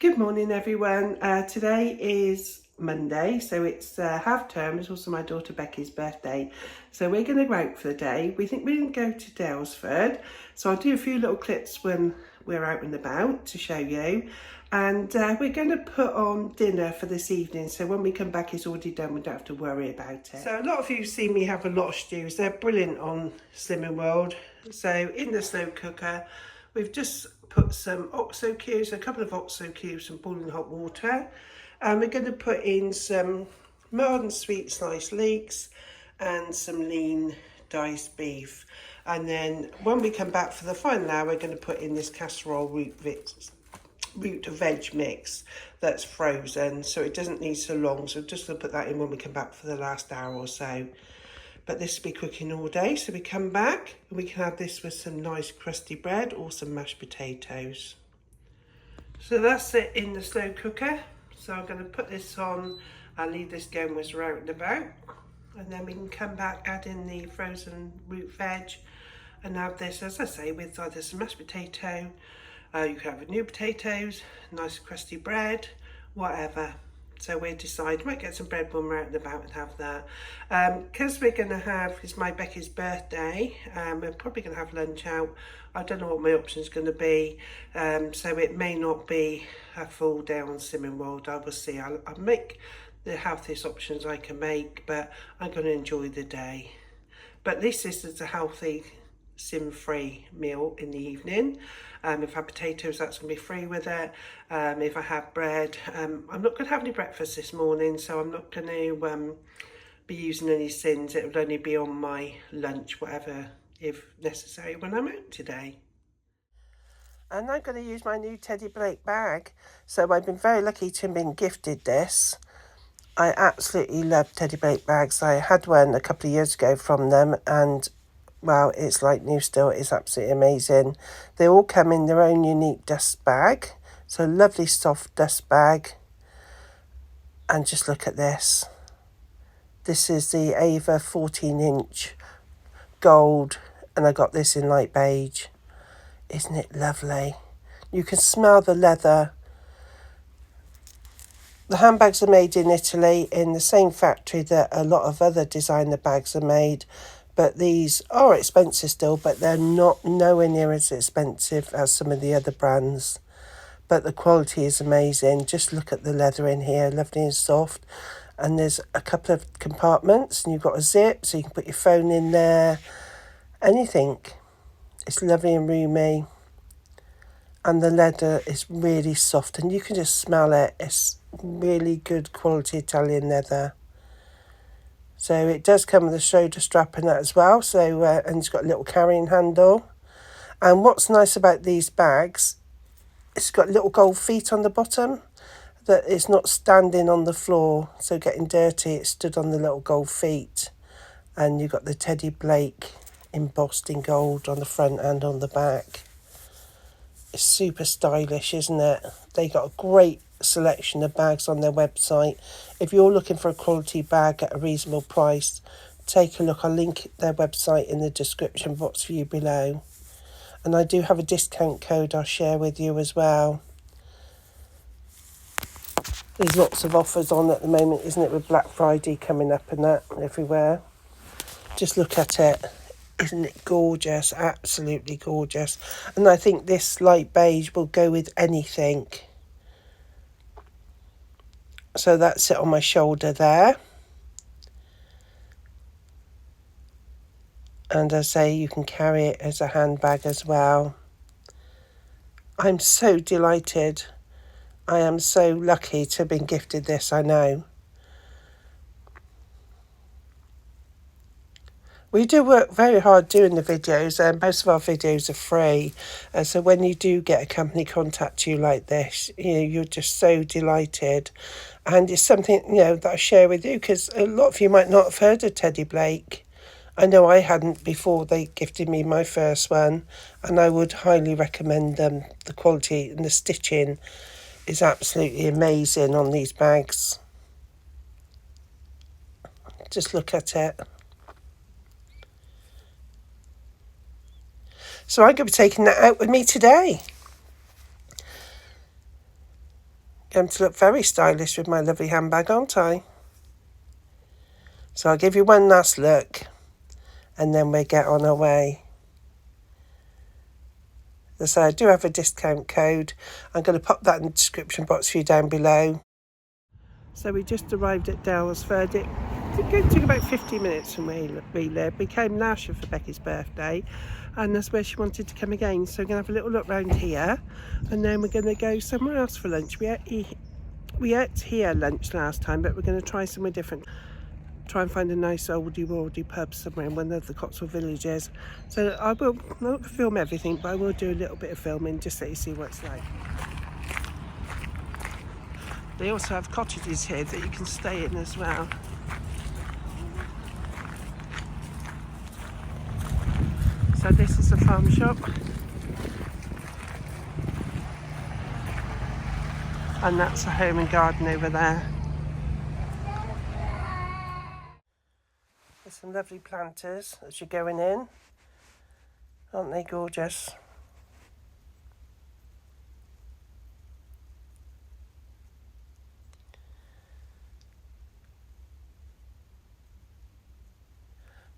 Good morning everyone. Today is Monday, so it's half term. It's also my daughter Becky's birthday, so we're going to go out for the day. We think we're going to go to Daylesford, so I'll do a few little clips when we're out and about to show you, and we're going to put on dinner for this evening, so when we come back it's already done. We don't have to worry about it. So a lot of you see me have a lot of stews. They're brilliant on Slimming World. So in the slow cooker we've just put some oxo cubes, a couple of oxo cubes and boiling hot water, and we're going to put in some mild and sweet sliced leeks and some lean diced beef, and then when we come back for the final hour we're going to put in this casserole root veg mix that's frozen, so it doesn't need so long, so just going to put that in when we come back for the last hour or so. But this will be cooking all day, so we come back and we can have this with some nice crusty bread or some mashed potatoes. So that's it in the slow cooker. So I'm going to put this on, I'll leave this going whilst we're out and about, and then we can come back, add in the frozen root veg and have this, as I say, with either some mashed potato, you can have new potatoes, nice crusty bread, whatever. So we'll decide, might get some bread when we're out and about and have that. Because we're going to have, it's my Becky's birthday, we're probably going to have lunch out. I don't know what my option's going to be, so it may not be a full day on Slimming World. I will see. I'll make the healthiest options I can make, but I'm going to enjoy the day. But at least this is a healthy, sim-free meal in the evening. If I have potatoes, that's going to be free with it. If I have bread, I'm not going to have any breakfast this morning, so I'm not going to be using any sins. It will only be on my lunch, whatever, if necessary, when I'm out today. And I'm going to use my new Teddyblake bag. So I've been very lucky to have been gifted this. I absolutely love Teddyblake bags. I had one a couple of years ago from them, and well, it's like new still. It's absolutely amazing. They all come in their own unique dust bag. So lovely soft dust bag. And just look at this. This is the Ava 14-inch gold, and I got this in light beige. Isn't it lovely? You can smell the leather. The handbags are made in Italy in the same factory that a lot of other designer bags are made. But these are expensive still, but they're not nowhere near as expensive as some of the other brands. But the quality is amazing. Just look at the leather in here, lovely and soft. And there's a couple of compartments, and you've got a zip, so you can put your phone in there. Anything. It's lovely and roomy. And the leather is really soft, and you can just smell it. It's really good quality Italian leather. So it does come with a shoulder strap and that as well. So and it's got a little carrying handle. And what's nice about these bags, it's got little gold feet on the bottom, that it's not standing on the floor. So getting dirty, it stood on the little gold feet. And you've got the Teddyblake embossed in gold on the front and on the back. It's super stylish, isn't it? They got a great selection of bags on their website. If you're looking for a quality bag at a reasonable price, take a look. I'll link their website in the description box for you below. And I do have a discount code I'll share with you as well. There's lots of offers on at the moment, isn't it, with Black Friday coming up and that everywhere. Just look at it. Isn't it gorgeous? Absolutely gorgeous. And I think this light beige will go with anything. So that's it on my shoulder there. And as I say, you can carry it as a handbag as well. I'm so delighted. I am so lucky to have been gifted this, I know. We do work very hard doing the videos, and most of our videos are free. So when you do get a company contact you like this, you're just so delighted. And it's something, that I share with you, because a lot of you might not have heard of Teddyblake. I know I hadn't before they gifted me my first one, and I would highly recommend them. The quality and the stitching is absolutely amazing on these bags. Just look at it. So I'm going to be taking that out with me today. Going to look very stylish with my lovely handbag, aren't I? So I'll give you one last look and then we'll get on our way. So I do have a discount code. I'm going to pop that in the description box for you down below. So we just arrived at Daylesford. It took about 50 minutes from where we live. We came last year for Becky's birthday and that's where she wanted to come again. So we're going to have a little look around here and then we're going to go somewhere else for lunch. We ate here lunch last time, but we're going to try somewhere different. Try and find a nice oldie pub somewhere in one of the Cotswold villages. So I will not film everything, but I will do a little bit of filming just so you see what it's like. They also have cottages here that you can stay in as well. So this is a farm shop. And that's a home and garden over there. There's some lovely planters as you're going in. Aren't they gorgeous?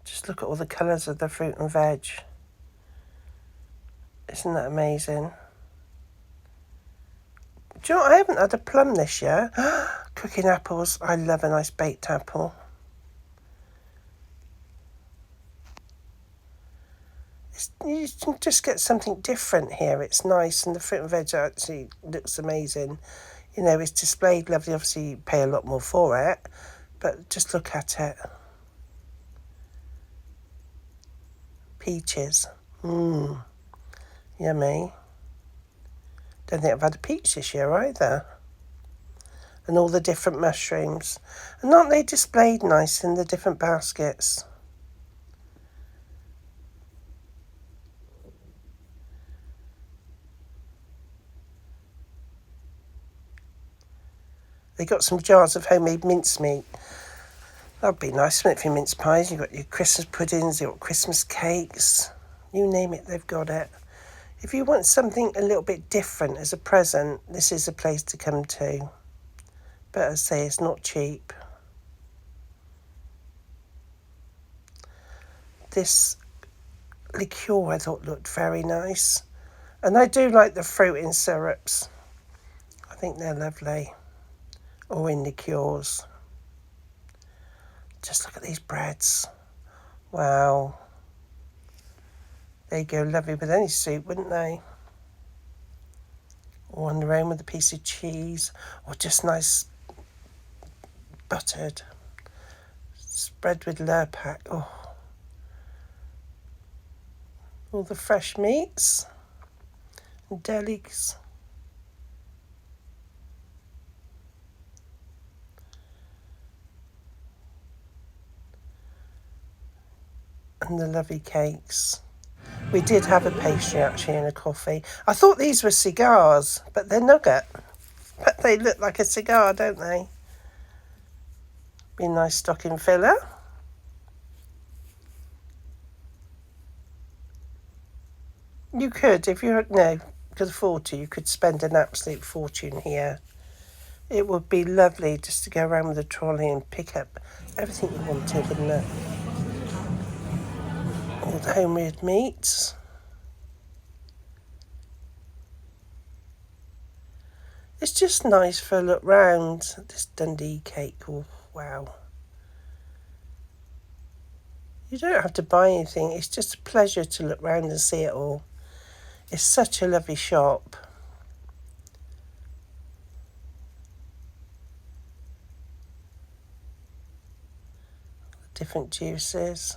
Just look at all the colours of the fruit and veg. Isn't that amazing? Do you know what? I haven't had a plum this year. Cooking apples. I love a nice baked apple. You can just get something different here. It's nice and the fruit and veg actually looks amazing. You know, it's displayed lovely. Obviously, you pay a lot more for it. But just look at it. Peaches. Yummy. Don't think I've had a peach this year either. And all the different mushrooms. And aren't they displayed nice in the different baskets? They got some jars of homemade mincemeat. That'd be nice, wouldn't it, for your mince pies? You've got your Christmas puddings, you've got Christmas cakes. You name it, they've got it. If you want something a little bit different as a present, this is a place to come to. But as I say, it's not cheap. This liqueur I thought looked very nice. And I do like the fruit in syrups. I think they're lovely. Or in liqueurs. Just look at these breads. Wow. They go lovely with any soup, wouldn't they? Or on their own with a piece of cheese. Or just nice buttered. Spread with lurpak. Oh. All the fresh meats. And delis. And the lovely cakes. We did have a pastry actually and a coffee. I thought these were cigars, but they're nugget. But they look like a cigar, don't they? Be a nice stocking filler. You could, if you could afford to, you could spend an absolute fortune here. It would be lovely just to go around with a trolley and pick up everything you wanted, wouldn't it? All the homemade meats. It's just nice for a look round. This Dundee cake, oh wow. You don't have to buy anything, it's just a pleasure to look round and see it all. It's such a lovely shop. Different juices.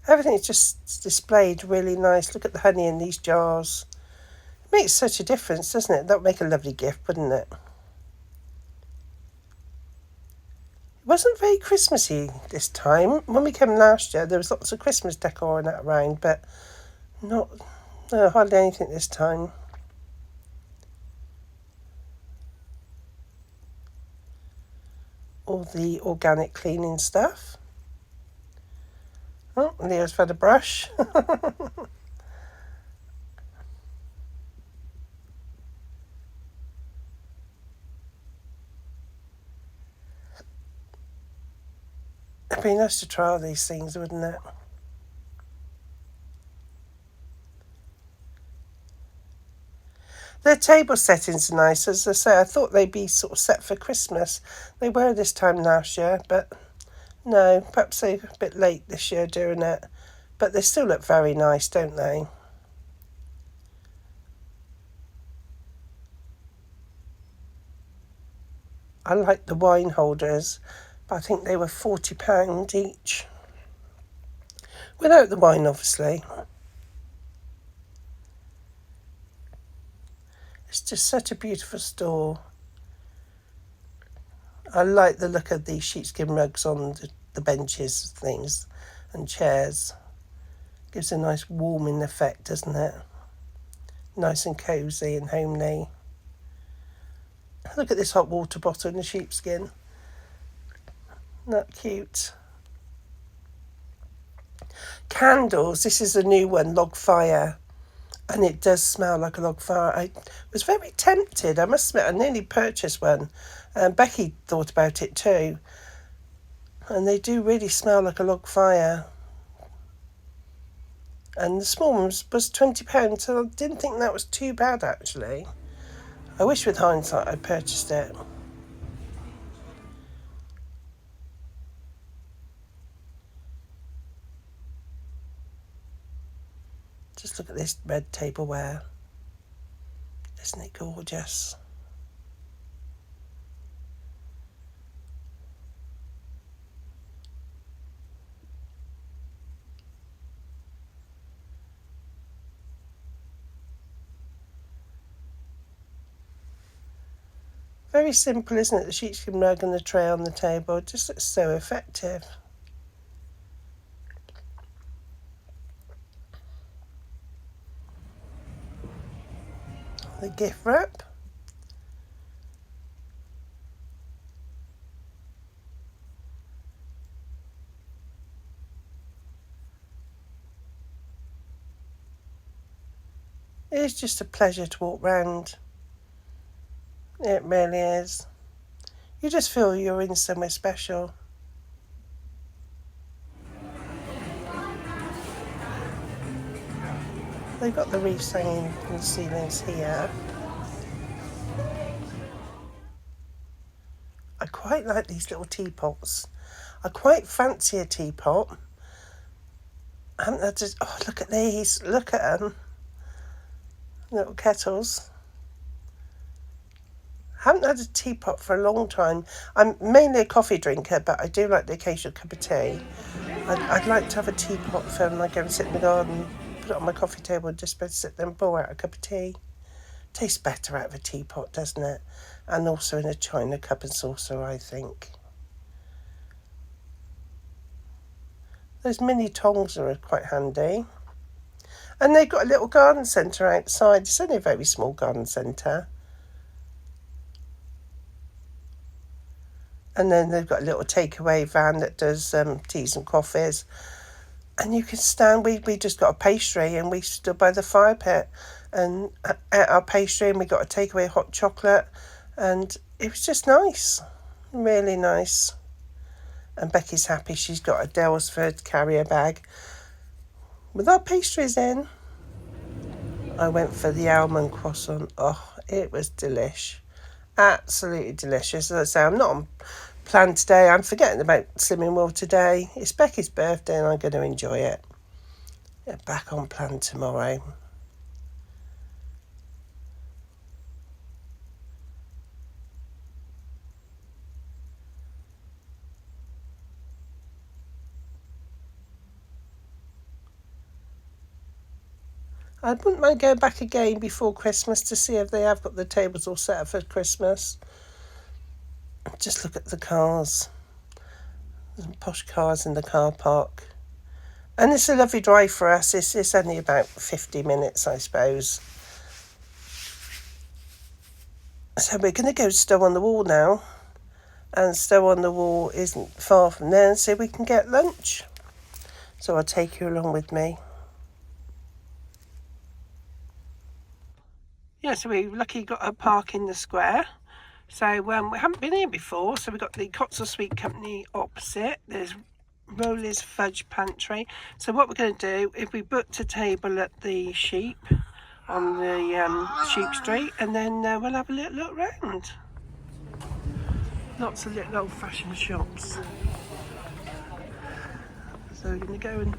Everything's just displayed really nice. Look at the honey in these jars. It makes such a difference, doesn't it? That would make a lovely gift, wouldn't it? It wasn't very Christmassy this time. When we came last year, there was lots of Christmas decor and that around, but hardly anything this time. all the organic cleaning stuff. Oh, Leo's had a brush. It'd be nice to try all these things, wouldn't it? Their table settings are nice. As I say, I thought they'd be sort of set for Christmas. They were this time last year, but no, perhaps they're a bit late this year doing it. But they still look very nice, don't they? I like the wine holders, but I think they were £40 each. Without the wine, obviously. It's just such a beautiful store. I like the look of these sheepskin rugs on the benches, things, and chairs. Gives a nice warming effect, doesn't it? Nice and cosy and homely. Look at this hot water bottle in the sheepskin. Isn't that cute? Candles. This is a new one, log fire. And it does smell like a log fire. I was very tempted, I must admit. I nearly purchased one. Becky thought about it too. And they do really smell like a log fire. And the small one was £20, so I didn't think that was too bad, actually. I wish with hindsight I'd purchased it. Just look at this red tableware. Isn't it gorgeous? Very simple, isn't it? The sheepskin rug and the tray on the table. It just looks so effective. The gift wrap. It is just a pleasure to walk round. It really is. You just feel you're in somewhere special. They've got the reefs hanging from the ceilings here. I quite like these little teapots. I quite fancy a teapot. I haven't had to... Oh, look at these. Look at them. Little kettles. I haven't had a teapot for a long time. I'm mainly a coffee drinker, but I do like the occasional cup of tea. I'd like to have a teapot for when I go and sit in the garden, put it on my coffee table and just be able to sit there and pour out a cup of tea. Tastes better out of a teapot, doesn't it? And also in a china cup and saucer, I think. Those mini tongs are quite handy. And they've got a little garden centre outside. It's only a very small garden centre. And then they've got a little takeaway van that does teas and coffees. And you can stand, we just got a pastry and we stood by the fire pit and ate our pastry and we got a takeaway hot chocolate. And it was just nice, really nice. And Becky's happy she's got a Daylesford carrier bag with our pastries in. I went for the almond croissant. Oh, it was delish. Absolutely delicious. As I say, I'm not on plan today. I'm forgetting about Slimming World today. It's Becky's birthday and I'm going to enjoy it. Get back on plan tomorrow. I wouldn't mind going back again before Christmas to see if they have got the tables all set up for Christmas. Just look at the cars. Some posh cars in the car park. And it's a lovely drive for us. It's only about 50 minutes, I suppose. So we're going to go Stow on the Wall now. and Stow on the Wall isn't far from there, so we can get lunch. So I'll take you along with me. Yeah, so we lucky got a park in the square. So we haven't been here before, so we've got the Cotswold Sweet Company opposite. There's Roller's Fudge Pantry. So what we're going to do, if we booked a table at the Sheep, on the Sheep Street, and then we'll have a little look round. Lots of little old-fashioned shops. So we're going to go and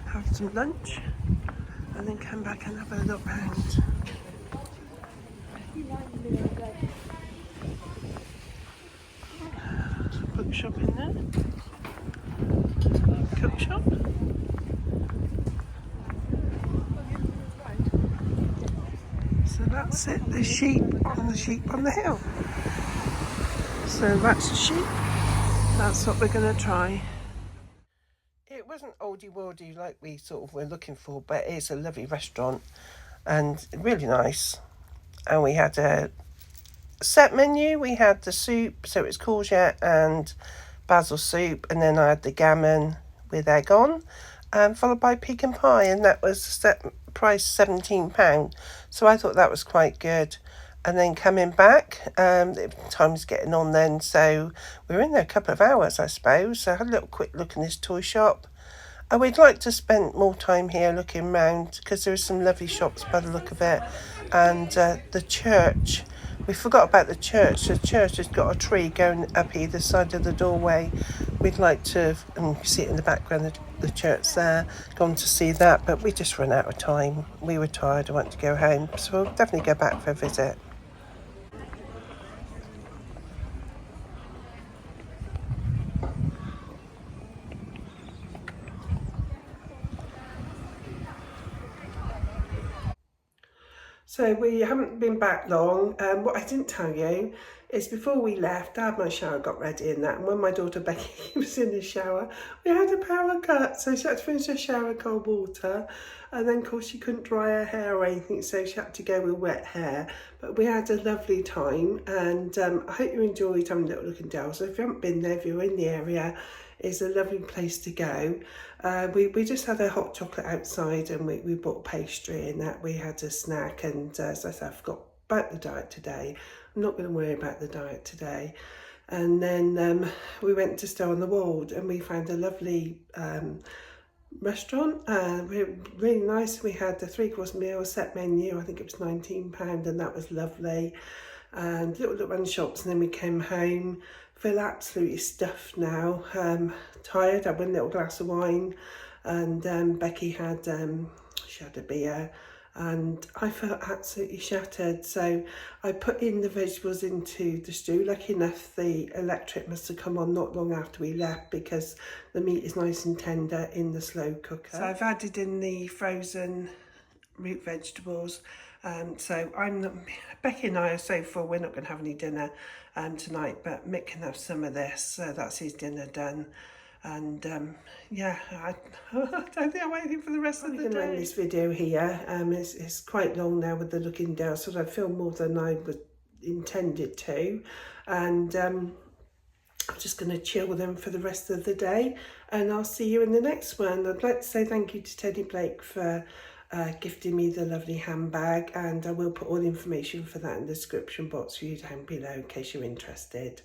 have some lunch, and then come back and have a look round. Bookshop in there. Cook shop. So that's it, the sheep on the hill. So that's the sheep. That's what we're going to try. It wasn't oldie worldy like we sort of were looking for, but it's a lovely restaurant and really nice. And we had a set menu. We had the soup, so it's courgette and basil soup, and then I had the gammon with egg on, followed by pecan pie, and that was set price £17. So I thought that was quite good. And then coming back, time's getting on then, so we were in there a couple of hours, I suppose. So I had a little quick look in this toy shop. And we'd like to spend more time here looking round, because there are some lovely shops by the look of it. And the church, we forgot about the church. The church has got a tree going up either side of the doorway. We'd like to, and you see it in the background, the church there, gone to see that, but we just ran out of time. We were tired, I wanted to go home, so we'll definitely go back for a visit. So we haven't been back long. What I didn't tell you is before we left, I had my shower got ready and that, and when my daughter Becky was in the shower, we had a power cut, so she had to finish her shower in cold water, and then of course she couldn't dry her hair or anything, so she had to go with wet hair. But we had a lovely time, and I hope you enjoyed having a little look in Dale. So if you haven't been there, if you're in the area, it's a lovely place to go. We just had a hot chocolate outside, and we bought pastry and that. We had a snack, and as I said, I forgot about the diet today. I'm not going to worry about the diet today. And then we went to Stow on the Wold, and we found a lovely restaurant, really nice. We had the 3-course meal set menu, I think it was £19, and that was lovely. And little look around the shops, and then we came home. Feel absolutely stuffed now, tired. I had a little glass of wine, and Becky had she had a beer, and I felt absolutely shattered. So I put in the vegetables into the stew. Lucky enough, the electric must have come on not long after we left, because the meat is nice and tender in the slow cooker. So I've added in the frozen root vegetables. So Becky and I are so full, we're not going to have any dinner tonight, but Mick can have some of this, so that's his dinner done. And yeah, I don't think I'm waiting for the rest of the day. I'm going to end this video here. It's quite long now with the looking down, so I filmed more than I was intended to, and I'm just going to chill with them for the rest of the day, and I'll see you in the next one. I'd like to say thank you to Teddyblake for gifting me the lovely handbag, and I will put all the information for that in the description box for you down below in case you're interested.